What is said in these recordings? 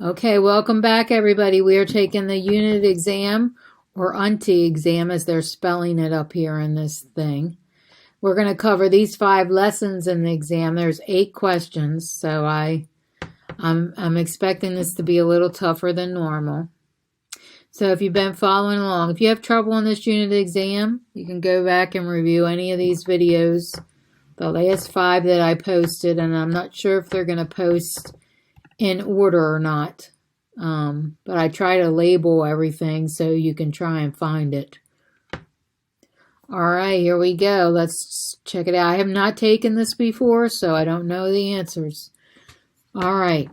Okay, welcome back, everybody. We are taking the unit exam, or UNTI exam, as they're spelling it up here in this thing. We're going to cover these 5 lessons in the exam. There's 8 questions, so I'm expecting this to be a little tougher than normal. So if you've been following along, if you have trouble in this unit exam, you can go back and review any of these videos, the last 5 that I posted, and I'm not sure if they're going to post in order or not, but I try to label everything so you can try and find it. Alright, here we go. Let's check it out. I have not taken this before, so I don't know the answers. Alright,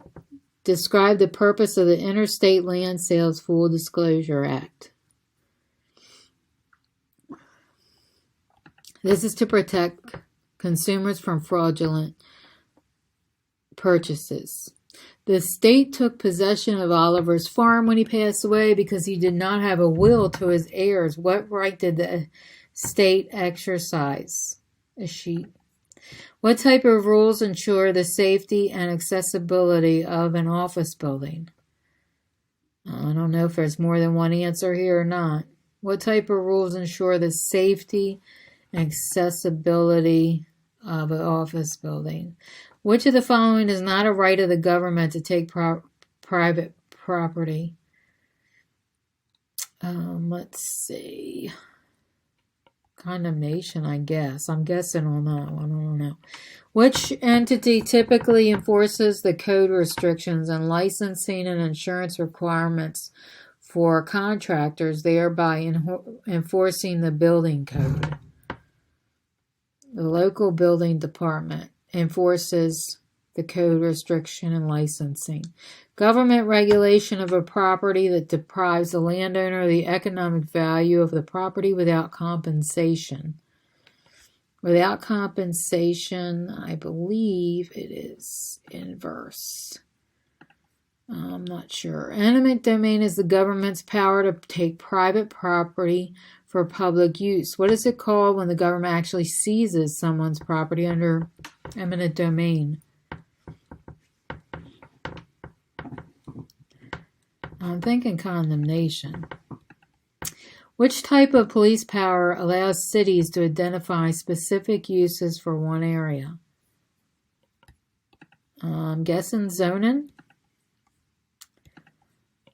describe the purpose of the Interstate Land Sales Full Disclosure Act. This is to protect consumers from fraudulent purchases. The state took possession of Oliver's farm when he passed away because he did not have a will to his heirs. What right did the state exercise? A sheet. What type of rules ensure the safety and accessibility of an office building? I don't know if there's more than one answer here or not. What type of rules ensure the safety and accessibility of an office building? Which of the following is not a right of the government to take private property? Let's see. Condemnation, I guess. I'm guessing on that one. I don't know. Which entity typically enforces the code restrictions and licensing and insurance requirements for contractors, thereby enforcing the building code? The local building department enforces the code restriction and licensing. Government regulation of a property that deprives the landowner of the economic value of the property without compensation. Without compensation, I believe it is inverse. I'm not sure. Eminent domain is the government's power to take private property for public use. What is it called when the government actually seizes someone's property under eminent domain? I'm thinking condemnation. Which type of police power allows cities to identify specific uses for one area? I'm guessing zoning.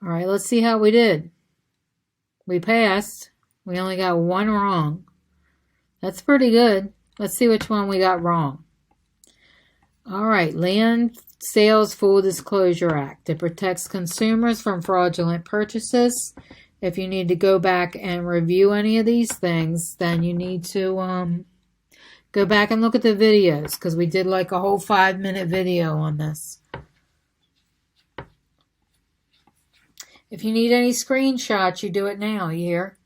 All right, let's see how we did. We passed. We only got 1 wrong. That's pretty good. Let's see which one we got wrong. All right, Land Sales Full Disclosure Act. It protects consumers from fraudulent purchases. If you need to go back and review any of these things, then you need to go back and look at the videos, because we did like a whole 5-minute video on this. If you need any screenshots, you do it now, you hear?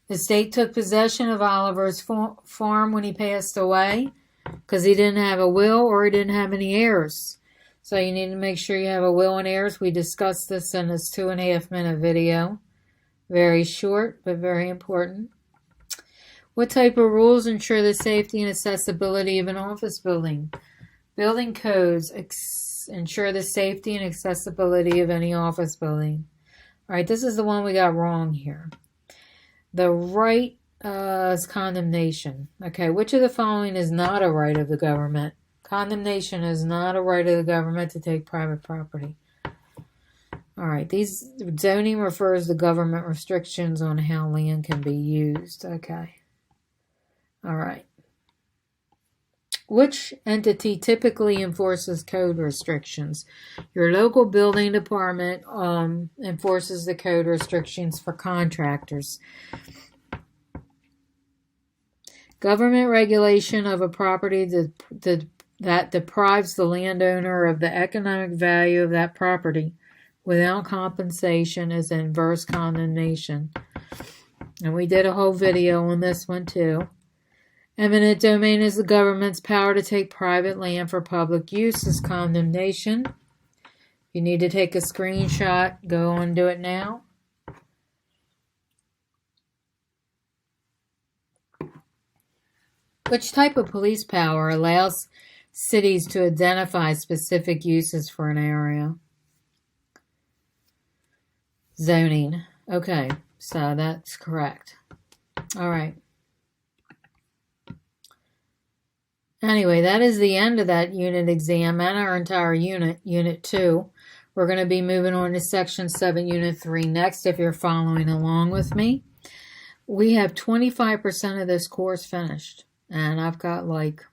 The state took possession of Oliver's farm when he passed away because he didn't have a will or he didn't have any heirs. So you need to make sure you have a will and heirs. We discussed this in this 2.5-minute video. Very short, but very important. What type of rules ensure the safety and accessibility of an office building? Building codes ensure the safety and accessibility of any office building. All right, this is the one we got wrong here. The right is condemnation. Okay, which of the following is not a right of the government? Condemnation is not a right of the government to take private property. All right, zoning refers to government restrictions on how land can be used. Okay. All right. Which entity typically enforces code restrictions? Your local building department enforces the code restrictions for contractors. Government regulation of a property that deprives the landowner of the economic value of that property without compensation is inverse condemnation. And we did a whole video on this one too. Eminent domain is the government's power to take private land for public use is condemnation. If you need to take a screenshot, go and do it now. Which type of police power allows cities to identify specific uses for an area? zoning. Okay, so that's correct. All right. Anyway, that is the end of that unit exam and our entire unit, Unit 2. We're going to be moving on to Section 7, Unit 3 next if you're following along with me. We have 25% of this course finished, and I've got like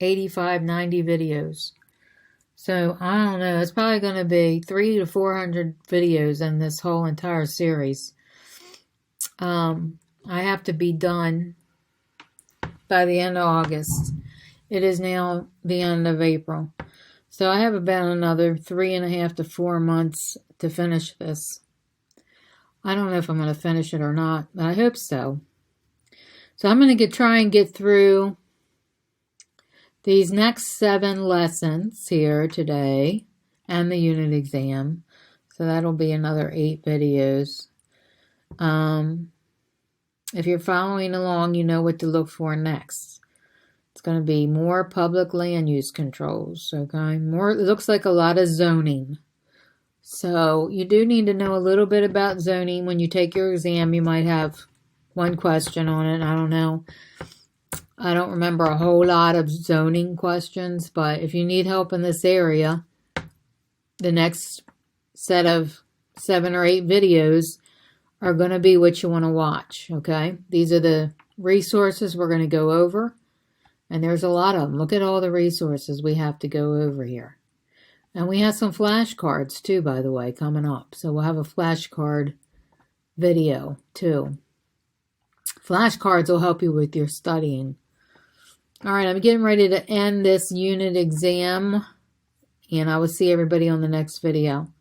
85, 90 videos. So I don't know, it's probably going to be 300 to 400 videos in this whole entire series. I have to be done by the end of August. It is now the end of April. So I have about another 3.5 to 4 months to finish this. I don't know if I'm going to finish it or not, but I hope so. So I'm going to try and get through these next 7 lessons here today and the unit exam. So that'll be another 8 videos. If you're following along, you know what to look for next. It's going to be more public land use controls, okay? More, it looks like a lot of zoning. So you do need to know a little bit about zoning. When you take your exam, you might have one question on it. I don't know. I don't remember a whole lot of zoning questions, but if you need help in this area, the next set of 7 or 8 videos are going to be what you want to watch, okay? These are the resources we're going to go over, and there's a lot of them. Look at all the resources we have to go over here. And we have some flashcards too, by the way, coming up. So we'll have a flashcard video too. Flashcards will help you with your studying. All right, I'm getting ready to end this unit exam, and I will see everybody on the next video.